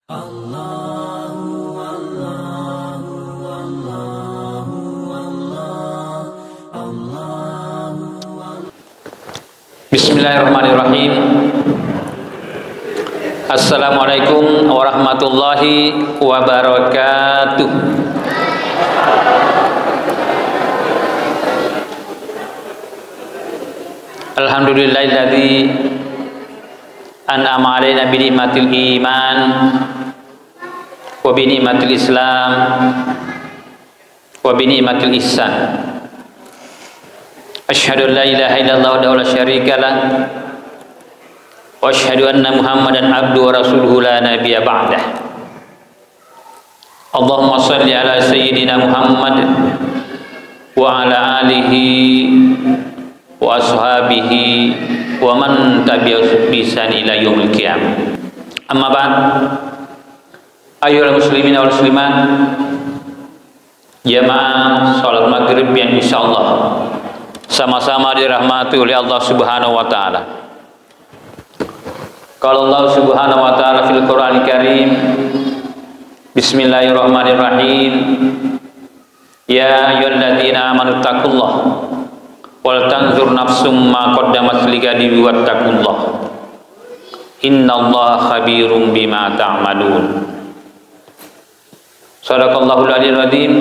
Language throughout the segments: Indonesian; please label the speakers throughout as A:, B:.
A: Bismillahirrahmanirrahim. Assalamualaikum warahmatullahi wabarakatuh. Alhamdulillahilladzi an'ama 'alaina bi ni'matil iman wa bi ni'matil islam wa bi ni'matil ihsan. Asyhadu an la ilaha illallah wa la syarika lah wa asyhadu anna Muhammadan abduhu wa rasuluhu la nabiyya ba'dah. Allahumma shalli ala sayyidina Muhammad wa ala alihi wa ashabihi wa man tabi'ahum bi ihsan ila yaumil qiyamah. Amma ba'd. Ayyuhal muslimin wal muslimat, jamaah salat maghrib yang insyaallah sama-sama dirahmati oleh Allah Subhanahu wa taala. Kalau Allah Subhanahu wa taala fil Qur'anil Karim, bismillahirrahmanirrahim, ya ayyuhalladzina amanu taqullah wal tanzur nafsum ma qaddamat lighadin wattaqullah innallaha khabirum bima ta'malun. Shadaqallahul aliyyil adzim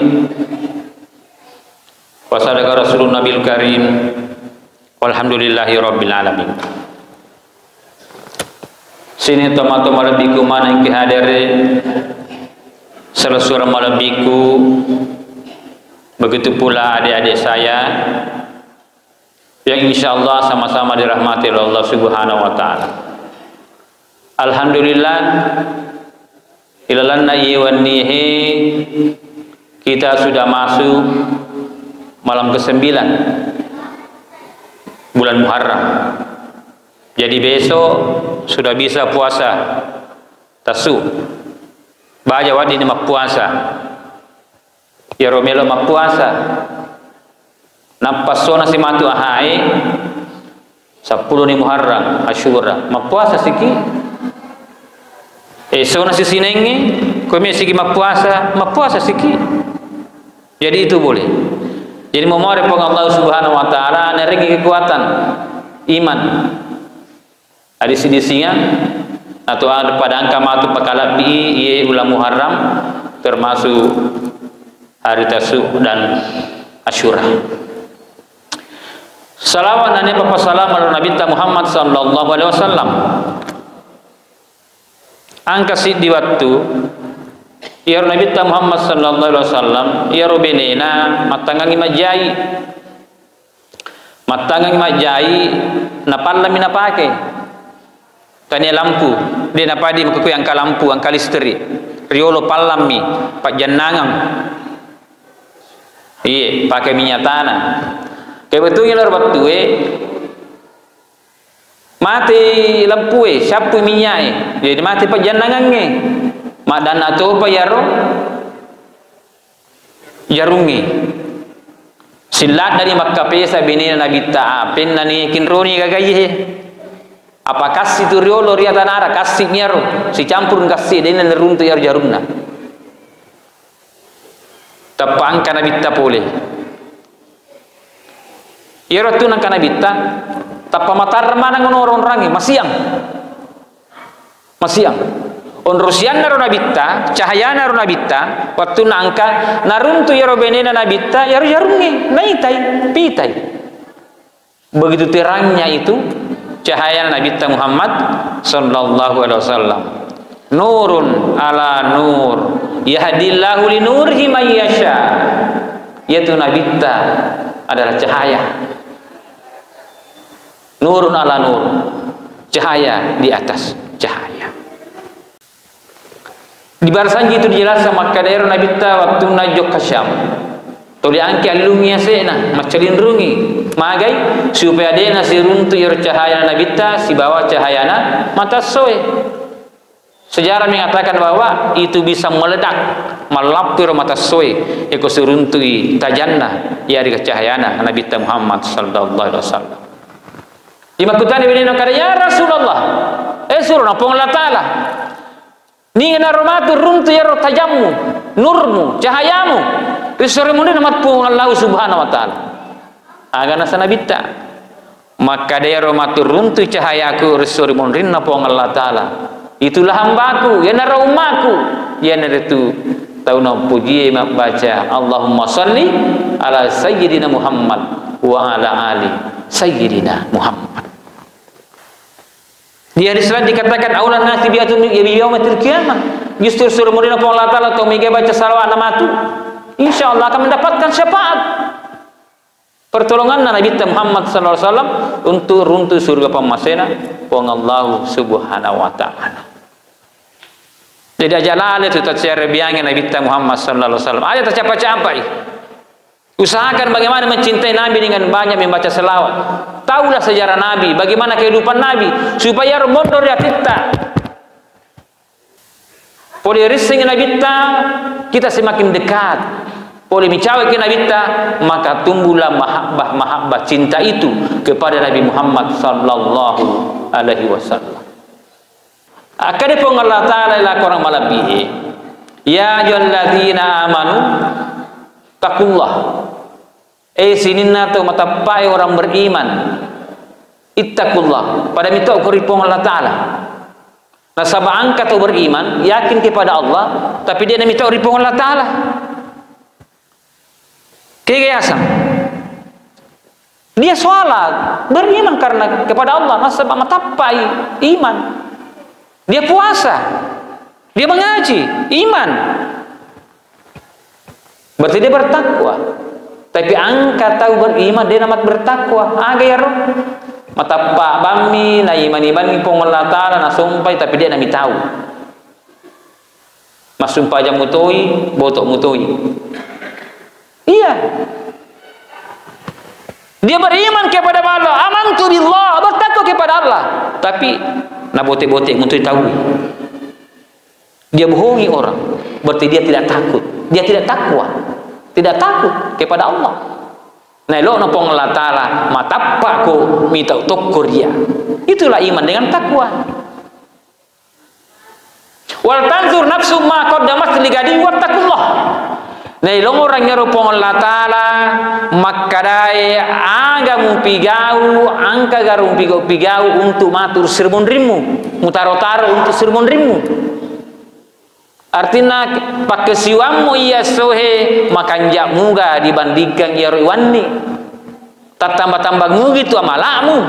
A: wa sadaqa rasulun nabil karim walhamdulillahi rabbil alamin. Sini tomato malabiku mana yang kihadere selusur malabiku, begitu pula adik-adik saya yang insyaallah sama-sama dirahmati oleh Allah Subhanahu wa taala. Alhamdulillah ilalanna yiwannihi, kita sudah masuk malam ke-9 bulan Muharram. Jadi besok sudah bisa puasa tasu. Baja wadi ni mak puasa. Ya romelo mak puasa. Nampasona si matu ahai 10 ni Muharram Asyura. Mak puasa siki. Sona si sinengi kome siki mak puasa siki. Jadi itu boleh. Jadi memohon Allah Subhanahu wa taala neregi kekuatan iman. Ada sidisinya atau ada pada angka matu pakalapi ye bulan Muharram termasuk hari Tasyrik dan Asyura. Salawat dan Bapak salam ala Nabi Muhammad sallallahu alaihi wasallam. Angka di waktu ya Nabi Muhammad sallallahu alaihi wasallam ya robenena matangangi majai napalla mina pake tanya lampu dia napadi makaku angka lampu angka listrik riolo palami pak jannangam iya pakai minyak tanah kebetulan lor waktu mati lampu siapa minyak jadi mati pak jannangannya madan atau apa jarungi silat dari Makkah pesa bini Nabi ta'apin nani kinroni gagaye apa kasih tu riolo ria tanara kasih nyaro si campur kasih dia neruntu yar jarumna tapang kana bitta pole yaro tu nang kana bitta tapa matar mana ngono orang-orang masiang on rusian naro nabitta cahaya naro nabitta waktu nangka naruntu yaro benena nabitta yaro jarungi naitai pitai begitu terangnya itu cahaya nabitta Muhammad sallallahu alaihi wasallam nurun ala nur yahdillahu li nurihi may yasha, yaitu nabitta adalah cahaya nurun ala nur, cahaya di atas cahaya. Di barisan itu dijelaskan maka daerah Nabi ta waktu najok ke Syam. Tuli angki alumnya sena macalin rungi magai supaya dia nasi runtu yer cahaya Nabi ta si bawa cahayana mata soe. Sejarah mengatakan bahwa itu bisa meledak melapir mata soe eko suruntui tajanna ya di cahayana Nabi ta Muhammad sallallahu alaihi wasallam. Di makutani binina kada ya Rasulullah. Suruh napong Allah Ta'ala. Ni na romatu runtu ya rotajamu, nurmu, cahayamu. Risore mun namat pu Allah Subhanahu wa taala. Agana sanabita. Maka dia romatu runtu cahayaku risore mun rinna pu Allah taala. Itulah hambaku, ya nara umaku. Ya nara itu tahu na puji baca Allahumma shalli ala sayyidina Muhammad wa ala ali sayyidina Muhammad. Di hadis lain dikatakan aulan nasi biyaumil qiyamah. Justru suruh muridna Allah taala atau mega baca salawat namatu. Insyaallah akan mendapatkan syafaat. Pertolongan Nabi Muhammad sallallahu alaihi wasallam untuk runtuh surga pamasena pong Allah Subhanahu wa taala. Jadi ajalah itu tercari biangnya Nabi Muhammad sallallahu alaihi wasallam. Aja tercapai-capai. Usahakan bagaimana mencintai Nabi dengan banyak membaca selawat. Taulah sejarah Nabi, bagaimana kehidupan Nabi, supaya remondor ya kita. Poli rising Nabi kita semakin dekat. Poli micawe ke Nabi maka tumbuhlah mahabbah cinta itu kepada Nabi Muhammad sallallahu alaihi wasallam. Akade pong Allah taala ila korang malabi. Ya ayyuhalladzina amanu takullah. Sininna tu matapai orang beriman. Ittaqullah. Pada minta ukuripong Allah Ta'ala. Nasabah angkat tu beriman, yakin kepada Allah, tapi dia nak minta ukuripong Allah Ta'ala. Kegiasan. Dia sholat, beriman karena kepada Allah. Nasabah matapai iman. Dia puasa. Dia mengaji, iman. Berarti dia bertakwa. Tapi angka tahu beriman dia namat bertakwa. Agar mata pak bami na iman pong Allah taala na sumpay tapi dia nami tahu. Mas sumpah jam mutoi, botok mutoi. Iya. Dia beriman kepada Allah, amantu billah, bertakwa kepada Allah. Tapi na bote-bote mutoi tahu. Dia bohongi orang. Berarti dia tidak takut. Dia tidak takwa. Tidak takut kepada Allah. Nah, lo napong Allah Ta'ala matappa ko minta utukur dia. Itulah iman dengan takwa. Wal tanzur nafsu ma qaddamat ligadi wattaqullah. Nah, lo orang nyarupong Allah Ta'ala makadai aga mumpigau angka garum pigau untuk matur sermon rimu, mutaro-taro untuk sermon rimu. Artinya pakai siwamu iya sohe makanjak muga dibandingkan iya riwani. Tak tambah-tambah mugi itu amalamu.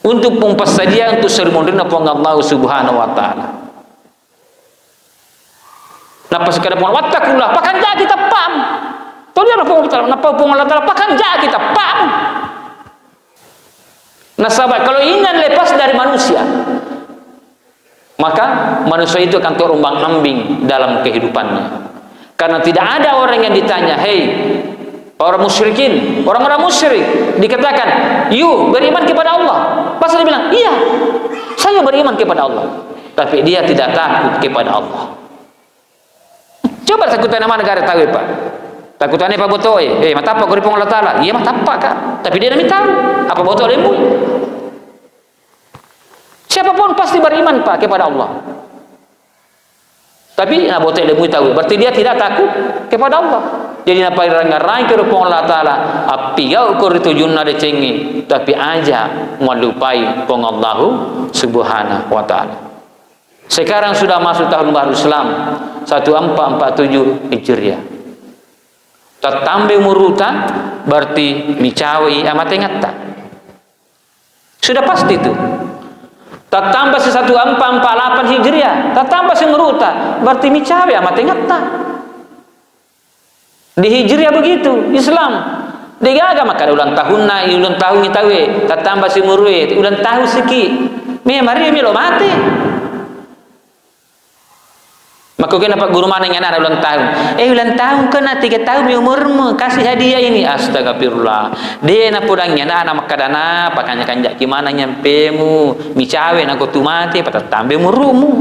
A: Untuk saja untuk sermondina pong Allah Subhanahu wa taala. Napa sekadar pong wattaqullah pakanjak kita pam. Tolong napa pong Allah taala pakanjak kita pam. Nasabah kalau ingin lepas dari manusia, maka manusia itu akan terombang-ambing dalam kehidupannya. Karena tidak ada orang yang ditanya, hei orang musyrikin, orang-orang musyrik, dikatakan, you beriman kepada Allah. Pasti dia bilang, iya, saya beriman kepada Allah. Tapi dia tidak takut kepada Allah. Coba takutan nama negara tahu Pak. Takutannya Pak Botoy, mata apa kuripong Allah Ta'ala? Iya mata apa Kak? Tapi dia tidak tahu apa Botoy lemu. Siapapun pasti beriman Pak kepada Allah. Tapi nak botek lemu tahu. Berarti dia tidak takut kepada Allah. Jadi napa rangai ke rupong Allah Ta'ala. Api kau ukur itu junna de cengi. Tapi aja melupai pong Allah Subhanahu wa Ta'ala. Sekarang sudah masuk tahun baru Islam 1447 Hijriah. Tatambe muruta berarti micawi amat ingata. Sudah pasti itu. Tak tambah 1448 Hijriah, tak tambah semeruta, berarti micawe amat ingata. Di Hijriah begitu, Islam. Digaga maka ulang tahun na, ulang tahun itawe, tak tambah semurue, ulang tahun siki. Mari milo mati. Maka kenapa guru mana yang ada ulang tahun? Ulang tahun kena 3 tahun umurmu, kasih hadiah ini. Astagfirullah. Dia na pudangnya na anak makadana, pakanya kanjak gimana nyampemu, micawe na tu mati, patah tambe murumu.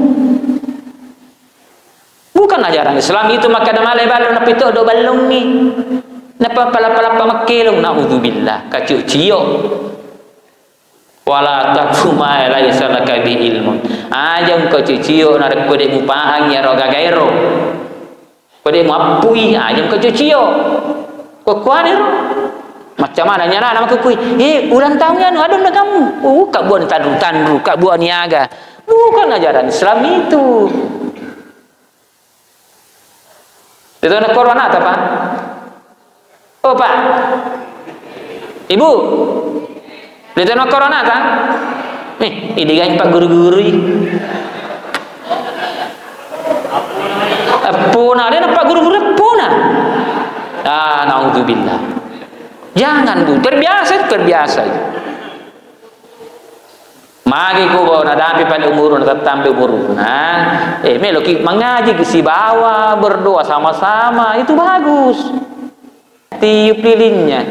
A: Bukan ajaran Islam itu maka ada malai balon na pito do balong ni. Napa pala makilong naudzubillah, kaciu cio. Wala taqfu ma laysa laka bi ilmun. Ajam ko cucio narik kode mu paang ya roga gairo. Kode mu apui ajam ko cucio. Ko kuanero. Macam mana nyana nama ko kui. Ulang tahun ya adon na kamu. Ka buan tandu, ka buan niaga. Bukan ajaran Islam itu. Itu nak corona apa, Pak? Oh, Pak. Ibu. Itu nak corona tak? Ini kan Pak guru-guru. Puna, dia Pak guru-guru puna. Naudzubillah. Jangan Bu, terbiasa. Magi ko bawa nadapi pada umur tambe umur. Meloki mengaji si bawa berdoa sama-sama itu bagus. Tiup lilingnya.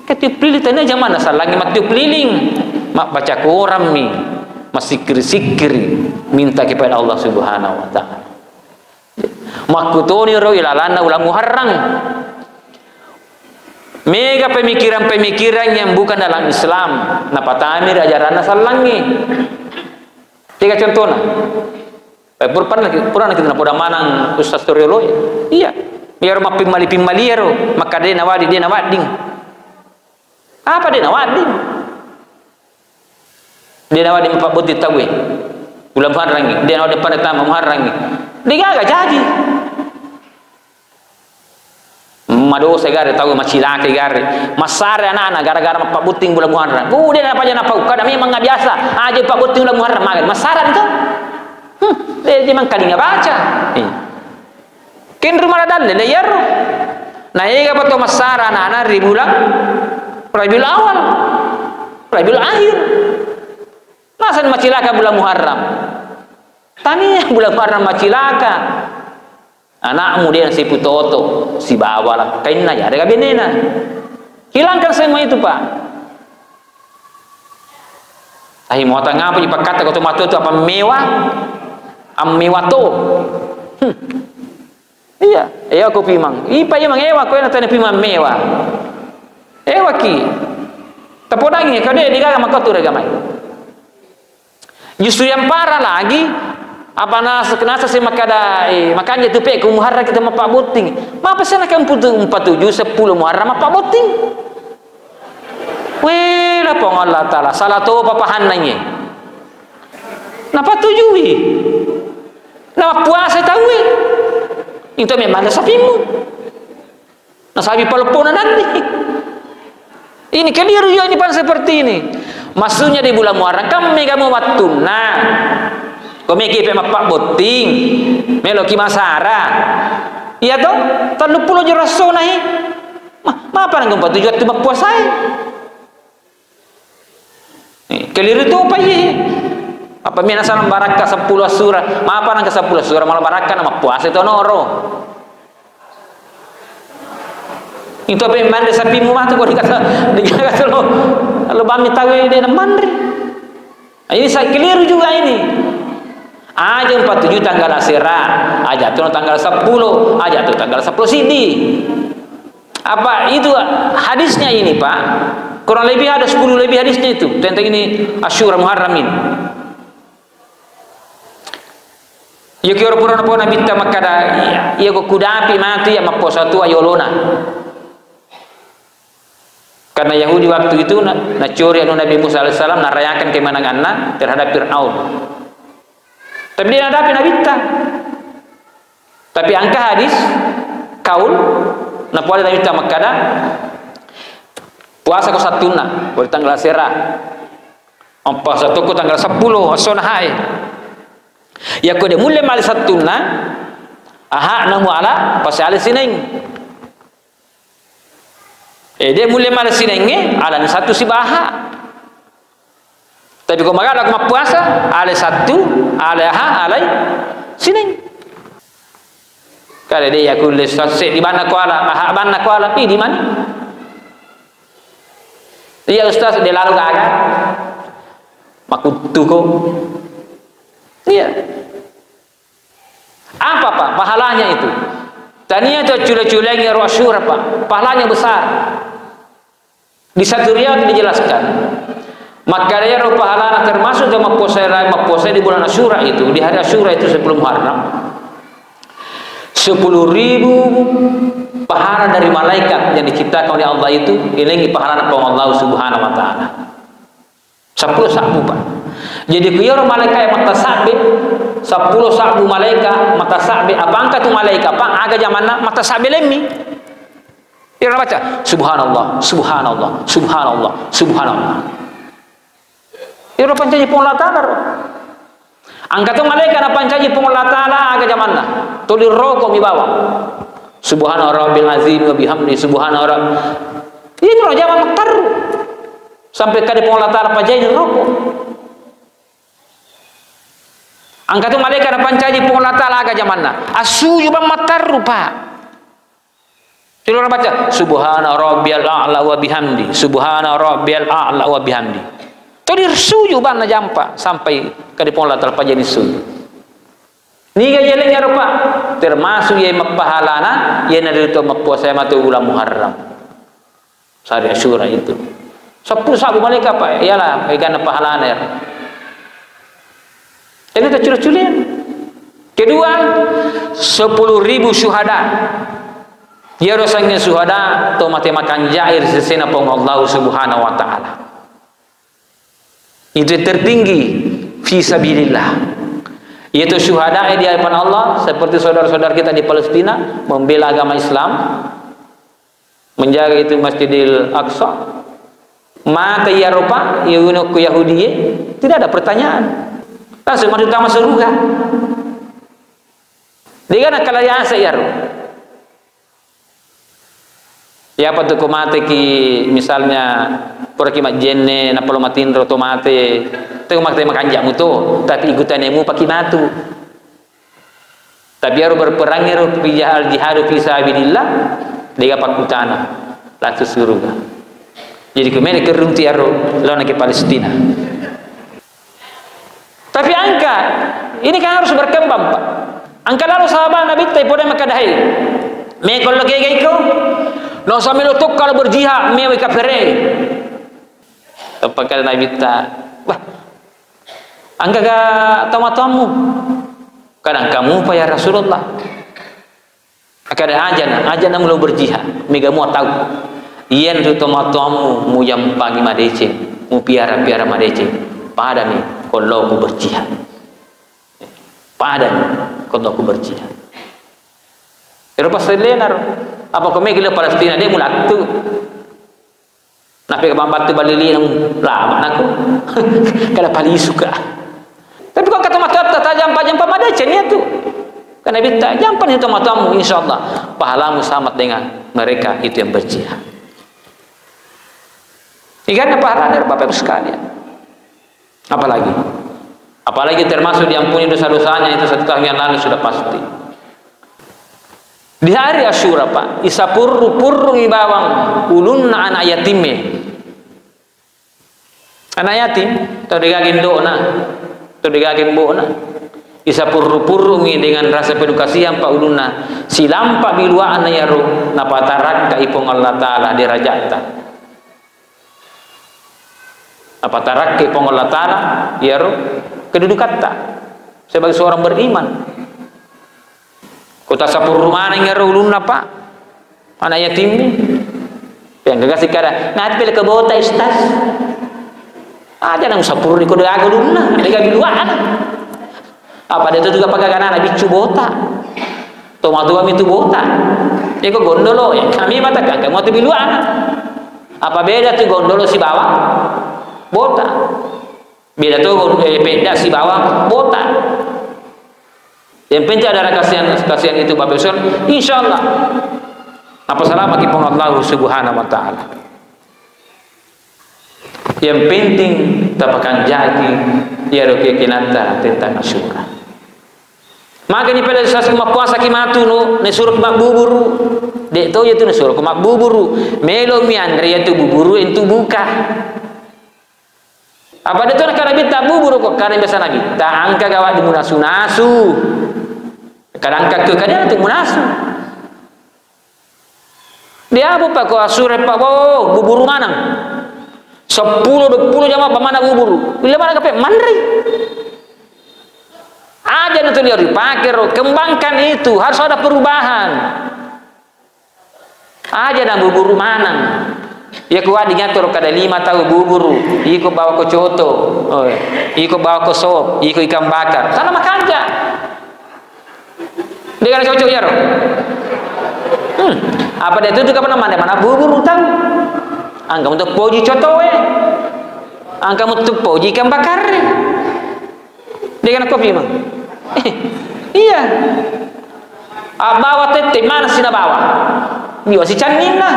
A: Ketiup lilin tanya jangan mana salangi mak tiup liling. Mak baca Quran mi, masikir minta kepada Allah Subhanahu wa taala. Mak kutoni ro ilalana ulang muharrang. Mega pemikiran-pemikiran yang bukan dalam Islam. Napa tamir ajaran salangi. Tiga contohnya. Pernah kita napoda manang Ustaz Toriolo. Iya. Biar mak pimali ro, maka dia nawading. Apa dia nawading? Dia nawading Pak Buti tahu. Bulan Muharram. Dia nawading pada tamu Muharram. Dia enggak jadi. Mado segare tahu macilake gare masare anak-anak gara-gara Pak Buting bulan Muharram. Dia apa aja napa kada memang enggak biasa aja Pak Buting bulan Muharram makan masara itu. Dia memang kali enggak baca. Kin rumah dan le yer. Nah, ega pato masara anak-anak di bulan Rabiul Awal. Rabiul Akhir. Nasan macilaka bulan Muharram. Tania bulan Muharram macilaka. Anakmu dia si putoto, si bawa lah, kain aja, ada kabinena. Hilangkan semua itu Pak. Ahi mau tangga apa? Ipak kata kau matu itu apa mewah? Mewato. Iya, aku pimang. Ipa emang ewa kau yang tanya pimang mewah. Ewa ki. Tapi lagi kau dia digaga maka tu regamai. Justru yang parah lagi. Apa nasa sih makanya tu pek Muharram kita Pak Buting. Apa sana kan 47 10 Muharram Pak Buting. Weh lah pong Allah Taala salah tu papahan nanya. Napa tujui? Napa puasa tahu? Itu memang sapimu. Nasabi palpona nanti. Ini keliru ya ini pan seperti ini. Maksudnya di bulan Muharram kami kamu waktu nah komiki pe Pak Buting meloki masara iya toh 30 je raso nahi apa nang gumpa tujuan tu puasai keliru tu apa ye apa mina salam barakah 10 surah apa nang ke 10 surah malah barakah nama puasa itu noro itu apa yang mandi sapimu mah tu kau dikata lo bami tahu dia mandri ini saya keliru juga ini. Aja 47 tanggal Asyura, aja tuh tanggal 10, aja tuh tanggal 10 Sidi. Apa itu hadisnya ini Pak? Kurang lebih ada 10 lebih hadisnya itu tentang ini Asyura Muharram ini. Ya kira pura-pura bitta makada ya go kudapi mati ya maposa tua yolona. Karena Yahudi waktu itu curi anu Nabi Musa alaihissalam narayakan kemenanganna terhadap Fir'aun. Tapi dia hadapi Nabi ta. Tapi angka hadis kaul na puasa Nabi ta makada puasa ko satuna ko tanggal Asyura. Puasa to ko tanggal 10 asona hai. Ya ko de mulai mal satuna aha namu ala pasal sining. Dia mulai mal sinenge ala satu si baha. Tapi kau makan aku puasa, ale satu, ale ha, alai sini. Kalau dia aku selesai di mana kau ala, aha mana kau ala, di mana? Dia Ustaz dia lalu kagak, makutu kau. Iya. Apa Pak? Pahalanya itu. Tania itu cule-culengi Rasul Pak. Pahalanya besar. Di satu riwayat dijelaskan. Maka dia pahala termasuk dalam puasa di bulan Asyura itu, di hari Asyura itu sebelum Muharram. 10.000 pahala dari malaikat yang diciptakan oleh Allah itu ilangi pahala dari Allah Subhanahu wa taala. 10 sabu Pak. Jadi kuyoro malaikat mata sabi 10 sabu malaikat mata sabi apa angka tu malaikat Pak aga zamanna mata sabi lemmi. Dia baca subhanallah subhanallah subhanallah subhanallah. Iro pancaji pun Allah Ta'ala. Angkat tu malaikat apa pancaji pun Allah Ta'ala aga zamanna. Tulir rokok mi bawa. Subhana rabbil azim wa bihamdi subhana rabb. Ini roh zaman maktar. Sampai kade pun Allah Ta'ala pancaji rokok. Angkat tu malaikat apa pancaji pun Allah Ta'ala aga zamanna. Asu juga maktar Pak. Jadi orang baca subhana rabbiyal a'la wa bihamdi subhana rabbiyal a'la wa bihamdi. Tadi suju bana jampa sampai ke depan Allah Ta'ala jadi suju. Niga jalannya rupa termasuk ye mapahalana ye na dito mapuasa matu bulan Muharram. Sari Asyura itu. 10 sabu malaikat Pak, iyalah igana pahalana. Ini tak curah-curah. Kedua, 10.000 syuhada. Ya rasanya syuhada to mati makan jair sesena pong Allah Subhanahu wa taala. Itu tertinggi fi sabilillah, yaitu syuhada di hadapan Allah seperti saudara-saudara kita di Palestina membela agama Islam, menjaga itu Masjidil Aqsa. Mata Eropa Yahudi Yahudi tidak ada pertanyaan, langsung masuk utama surga. Dia nak kalau ya sayar ya apa tu komate ki misalnya poraki majenne na polo matindro tomate tu makte makanjak muto tapi ikutanemu paki matu tapi harus berperang harus pijahal jihad fi sabilillah dia pakutana langsung surga. Jadi kemana kerunti aro lawan ke Palestina. Tapi angka ini kan harus berkembang Pak. Angka lalu sahabat Nabi tay poda makadahai me kalau gay ko no sambil tuk kalau berjihad me kafire. Apakah Nabi ta wah angka ga tamu kadang kamu pa ya Rasulullah akada ajan mulu berjihad mega mu tahu ien tu tamu mu yang pagi madece mu piara madece pada ni kalau aku berjihad pada ni kalau aku berjihad Eropa selenar apa kau megila Palestina dia mulak tu napi ke batu balili yang lama aku kada paling suka tapi kau kata mata tajam madece ni tu karena bita jampan itu matamu insyaallah pahalamu sama dengan mereka itu yang berjihad. Ikan pahala dari Bapak Ibu sekalian. Apalagi termasuk diampuni dosa-dosanya itu 1 tahun yang lalu sudah pasti. Di hari Asyura Pak, isa purru ibawang ulunna anak yatime. Anak yatim, atau digagin do'na, atau digagin bo'na. Isa purru dengan rasa penuh kasihan Pak ulunna. Silampa biluaan na yaro, napatarak ka ipong Allah Ta'ala dirajata. Napatarak ka ipong Allah Ta'ala yaro, kedudukan tak sebagai seorang beriman. Kota sapur rumah yang ulunna Pak anak yatim yang gagas kada ngat pele ke bota istas aja nang sapur ni kudu aga ulunna lega biluan apa dia tu juga pakai anak bicu bota tomato kami tu bota eko gondolo ya kami matakan kamu tu biluan apa beda tu gondolo si bawah bota beda tu peda si bawah bota. Yang penting ada kasihan itu Bapak Ibu. Insyaallah. Apa salah bagi Allah Subhanahu wa taala. Yang penting tapakan jadi ya roke kinanta tentang Asyura. Maka ni pada sasa puasa kimatu no ne suruh mak buburu. Dek to ya tu ne suruh mak buburu. Melo miandre ya tu buburu entu buka. Apa dia tu nak kana bita buburu kok kana biasa nabi. Ta angka gawat di munasu-nasu. Kadang kakek kadang tu munasu. Dia apa Pak kau Asyura Pak buburu manang. 10-20 jamaah pemana bubur. Bila mana kape mandri. Aja nanti dia dipakai, kembangkan itu, harus ada perubahan. Aja dan bubur mana? Ya kuat diatur kada 5 tahu bubur, iko bawa ke coto, iko bawa ke sop, iko ikan bakar. Sana makan aja. Dia kan cocok ya, apa dia itu juga pernah mana bubur tahu? Angka untuk poji coto angka untuk poji ikan bakar. Dia kan kopi mang. Iya. Bawa tete mana sih na bawa? Biwa si canin lah.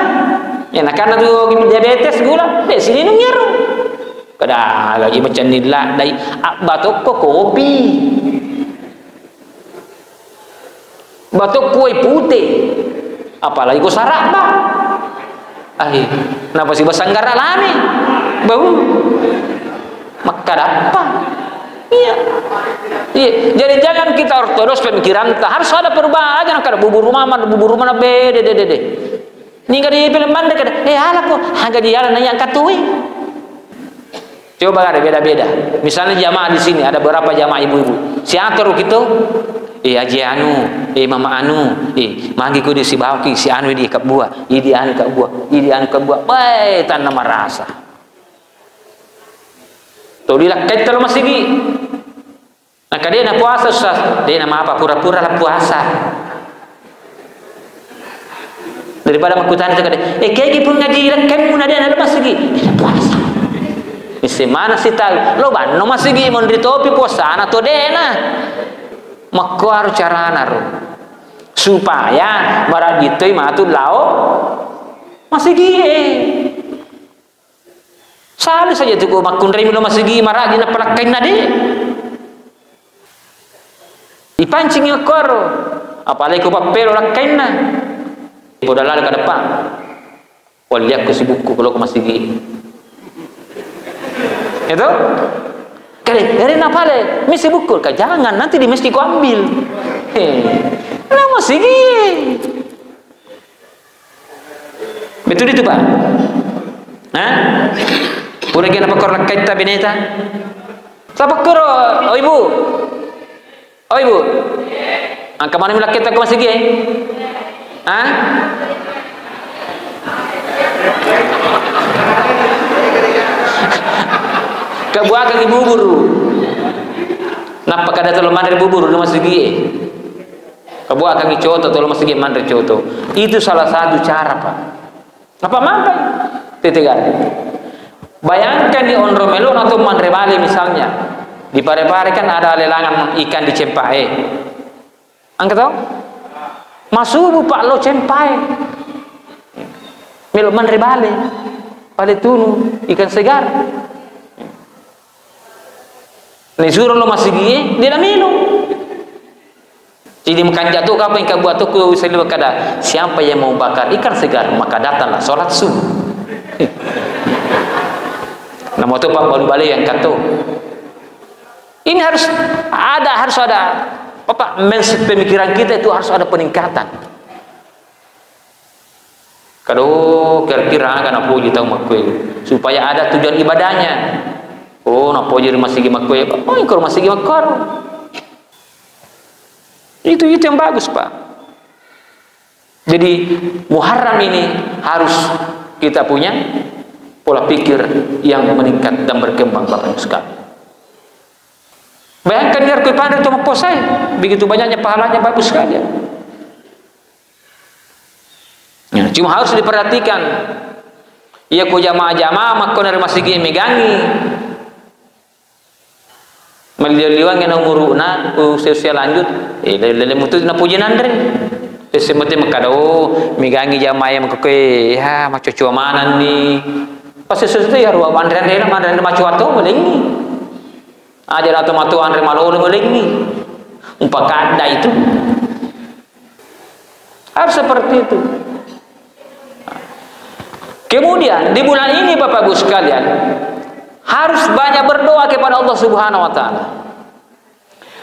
A: Ya nak karena tu diabetes gula, deh sini nunggu. Kada lagi macam ni lah. Dari batok ko kopi, batok kue putih, apalagi ko sarap bah. Kenapa sih basanggara lami? Bau. Maka apa? Iya. Jadi jangan kita ortodoks pemikiran, harus ada perubahan. Jangan kada bubur rumah mana bede. Ni kada dipilih mandek kada. Ala ko, hangga dia na yang katui. Coba ada beda-beda. Misalnya jamaah di sini ada berapa jamaah ibu-ibu. Si atur gitu. Aji anu, mama anu, manggi ko di si bawki, si anu di kap buah, di anu kap buah. Baik tanah merasa. Tuh dilak kait kalau masih gi. Nah dia na puasa susah, dia nama apa pura-pura lah puasa. Daripada makutan itu kada, kayak pun ngaji kan mun ada masih gi, dia puasa. Isi mana sih tahu? Lo ban no masih gi mon di topi puasa na to dena. Maka harus cara naruh supaya maragitoy matud lao masih gie sali saja tu ko makundray mo masih gie maragi na palakain na di ipancing yung koro apalagi ko papel lakain na podalal ka depan waliak ko si buku kalau ko masih gie itu dari apa le? Mesti bukul, jangan nanti di mesti ku ambil. Nah masih gini. Betul itu Pak? Hah? Pura kena pakor lakai ta bineta? Siapa koro? Oh ibu. Angka mana lakai ta ko masih gini? Hah? Kebuakan ibu bubur. Napa kada tolong mandre bubur rumah segi. Kebuakan coto tolong masih mandre coto. Itu salah satu cara Pak. Apa mampai? Tetegar. Bayangkan di Onromelon atau Mandre Bali misalnya. Di Pare-Pare kan ada lelangan ikan di Cempae. Angkat tahu? Masuk Pak lo Cempae. Melo Mandre Bali. Pale tunu ikan segar. Ni suruh lo masih gie, dia dah minum. Jadi makan jatuh apa yang kau buat tu kau bisa lihat kada. Siapa yang mau bakar ikan segar maka datanglah solat subuh. Nama tu Pak baru balik yang kata. Ini harus ada apa pemikiran kita itu harus ada peningkatan. Kalau kira-kira kan aku tahu makui supaya ada tujuan ibadahnya. Oh, napa jadi masih gimakwe? Oh, ikor masih gimakor. Itu yang bagus, Pak. Jadi Muharram ini harus kita punya pola pikir yang meningkat dan berkembang Bapak sekalian. Bayangkan biar kau pandai cuma posai, begitu banyaknya pahalanya bagus sekali. Ya, cuma harus diperhatikan. Ia ko jamaah-jamaah makko dari masih megangi. Maliliwang yang umuruna usia lanjut lele mutu na puji nandre semete makado migangi jamaah yang makake ya macoco manan ni pas sesuatu ya ruang andre macuato melengi ajar atau matu andre malolo melengi umpakada itu harus seperti itu. Kemudian di bulan ini Bapak Ibu sekalian harus banyak berdoa kepada Allah Subhanahu wa taala.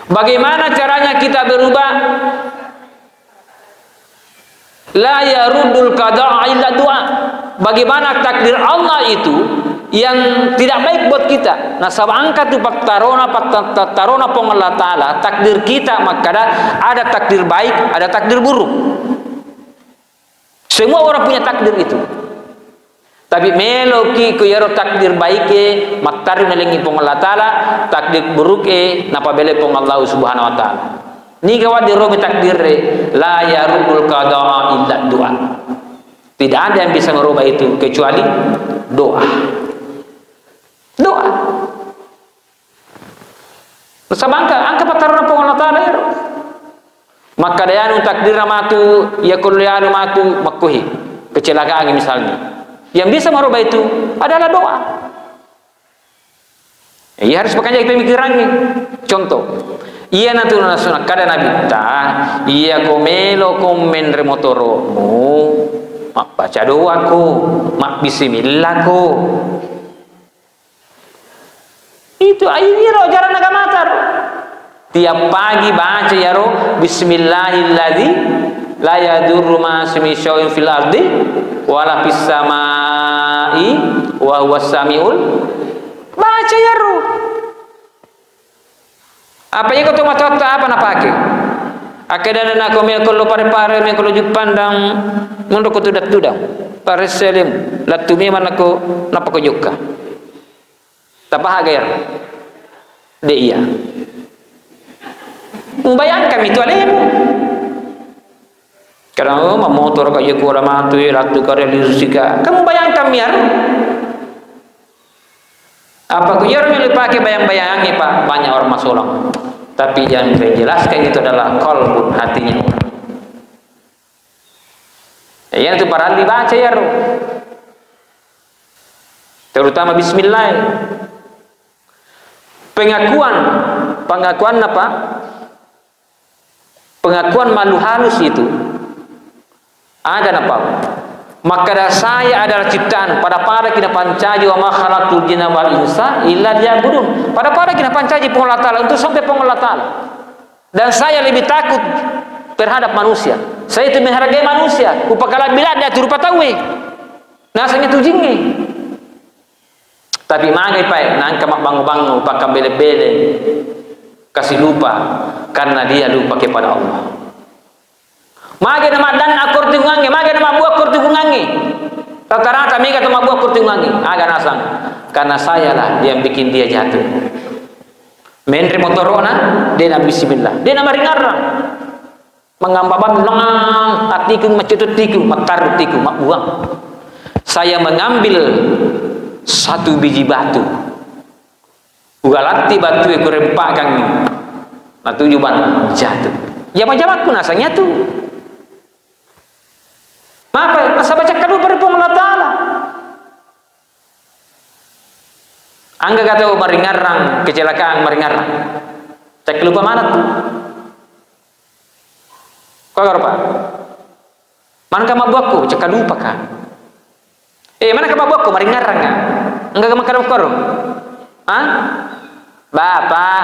A: Bagaimana caranya kita berubah? La yaruddul qada'a illa doa. bagaimana takdir Allah itu yang tidak baik buat kita. Nah, sabangka tu tarona pong Allah Ta'ala, takdir kita maka ada takdir baik, ada takdir buruk. Semua orang punya takdir itu. Tapi meloki ku yaro takdir baike maktaru nelengi pong Allah Ta'ala, takdir buruke napa bele pong Allah Subhanahu wa Ta'ala. Ni kawan di romi takdir la yarubul qada'a illa doa. Tidak ada yang bisa merubah itu kecuali doa. Doa. Sama angka pataruna pong Allah Ta'ala yaro. Maka dayanu takdir matu ya kulyanu matu makuhi kecelakaan misalnya. Yang bisa merubah itu adalah doa. Ia harus pakai pemikirannya. Contoh, ia nanti nasional kada nabi ta, ia komelo komen remotoromu, mak baca doaku, mak bismillahku. Itu ini roh jalan agama tar. Tiap pagi baca ya roh bismillahilladzi la yadurru ma ismihi syai'un fil ardi wala fis samai wa huwas samiul. Baca ya roh. Apa yang kau mata apa nak pakai? Akhirnya nak kau mengkolo pare-pare mengkolo jupandang mundur kau tudat-tudang. Pare selim latumi mana kau napa kau juga. Tapah agar de iya. Membayangkan itu alemu. Karena motor kayak kurang matu, ratu karya lisika. Kamu bayangkan miar? Apa kuyar yang dipakai bayang-bayangnya Pak? Banyak orang masalah. Tapi yang saya jelaskan itu adalah qalbun, hatinya orang. Yang itu para dibaca ya. Terutama Bismillah. Pengakuan apa? Pengakuan malu halus itu ada apa? Maka saya adalah ciptaan pada kita pancaji wa ma khalaqtul jinna wal insa illa liya'budun. Pada kita pancaji pengolah Ta'ala untuk sampai pengolah Ta'ala. Dan saya lebih takut terhadap manusia. Saya itu menghargai manusia. Upakala bila dia turupa tahu. Nasanya tujingi. Tapi mangai pai nangka mak bangu-bangu upaka bele-bele. Kasih lupa karena dia lupa kepada Allah. Mage nama dan akur tungangi, mage nama buah akur tungangi. Rata-rata mega nama buah akur tungangi. Agak nasang. Karena saya lah yang bikin dia jatuh. Menri motorona, dia nak bismillah. Dia nama ringarang. Mengambaban nang atiku macetut tiku, matar tiku, mak buang. Saya mengambil satu biji batu. Ugalati batu yang kurempakkan ni. Nah tujuan jatuh. Ya macam aku nasanya tu. Maka masa baca kadu berpung Allah Ta'ala. Angga kata meringarang kecelakaan meringarang. Cek lupa mana tu? Kau apa? Mana kamu buatku? Cek lupa kan? Mana kamu buatku meringarang kan? Angga kamu karo-karo? Hah? Bapak.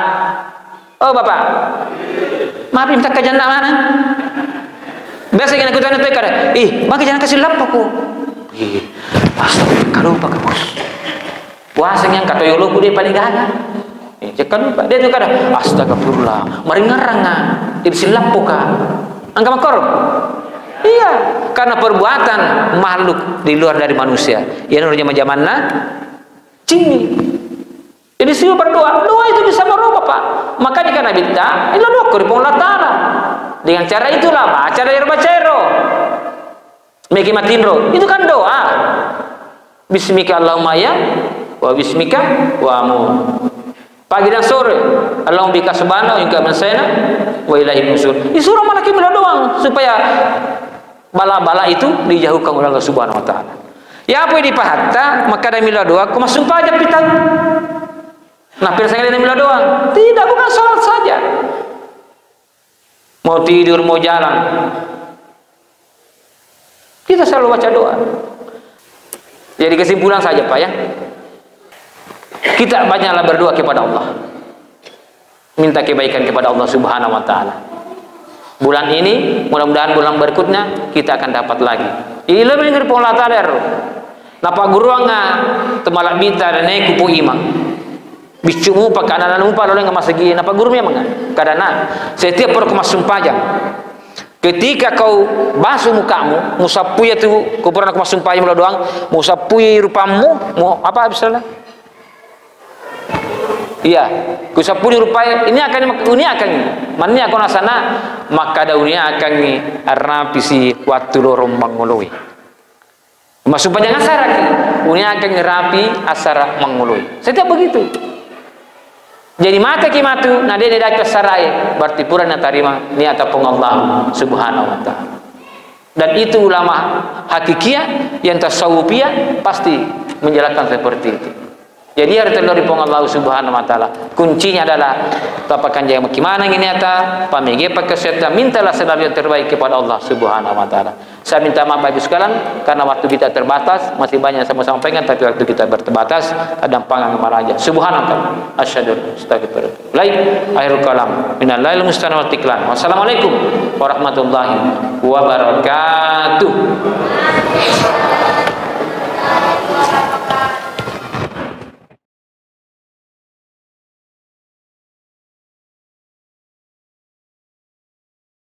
A: Oh Bapak. Maaf minta kajian mana? Biasa yang aku tanya tu kada. Maka jangan kasih lap aku. Astaga, kalau lupa bos. Puasa yang kata yoloku dia paling gagah. Jangan lupa. Dia tu kada. Astagfirullah. Meringarang ah. Dia silap ka. Angka makor. Iya, karena perbuatan makhluk di luar dari manusia. Yang namanya zamanna cimi. Jadi siapa berdoa, doa itu bisa merubah Pak. Makanya kan Nabi ta, itu doa kuripun Allah Ta'ala. Dengan cara itulah baca dari bacero. Meki matinro, itu kan doa. Bismika Allahumma ya, wa bismika wa amu. Pagi dan sore, Allahumma bika subhanahu wa ta'ala wa ilahi nusur. Di surah malaki mila doang supaya bala-bala itu dijauhkan oleh Allah Subhanahu wa Ta'ala. Ya apa yang dipahata, maka ada mila doa, aku masuk aja pitang. Nah, saya ini mila doang. Tidak, bukan salat saja. Mau tidur, mau jalan. Kita selalu baca doa. Jadi kesimpulan saja Pak ya. Kita banyaklah berdoa kepada Allah. Minta kebaikan kepada Allah Subhanahu wa Ta'ala. Bulan ini, mudah-mudahan bulan berikutnya kita akan dapat lagi. Ini lebih dari Allah Ta'ala. Napa guruanga temalak bita dan kupu imang. Bicumu pakai anak-anak umpa lalu nggak masagi. Napa gurunya manga? Karena setiap orang kemasum pajang. Ketika kau basuh mukamu, musapuya tu kau pernah kemasum pajang mula doang, musapuya rupamu, mau apa misalnya? Iya, kusapuya rupai ini akan mana akan asana maka daunia akan ni arna pisi waktu lorong mangului. Masuk panjang asara ki, unia akan ngerapi asara mangului. Setiap begitu. Jadi mata ki matu, nade dak sarai, berarti pura na tarima niat Allah Subhanahu wa taala. Dan itu ulama hakikiyah yang tasawufiyah pasti menjelaskan seperti itu. Jadi harus terlori pong Allah Subhanahu wa taala. Kuncinya adalah tapakan jaya bagaimana ini ata, pamege pakeseta mintalah selalu yang terbaik kepada Allah Subhanahu wa taala. Saya minta maaf Bapak Ibu sekalian karena waktu kita terbatas, masih banyak sama-sama pengen tapi waktu kita terbatas, kadang pangang maraja. Subhanallah. Asyhadu astagfirullah. Baik, akhirul kalam. Minallahil musta'an wal tiklan. Wassalamualaikum warahmatullahi wabarakatuh.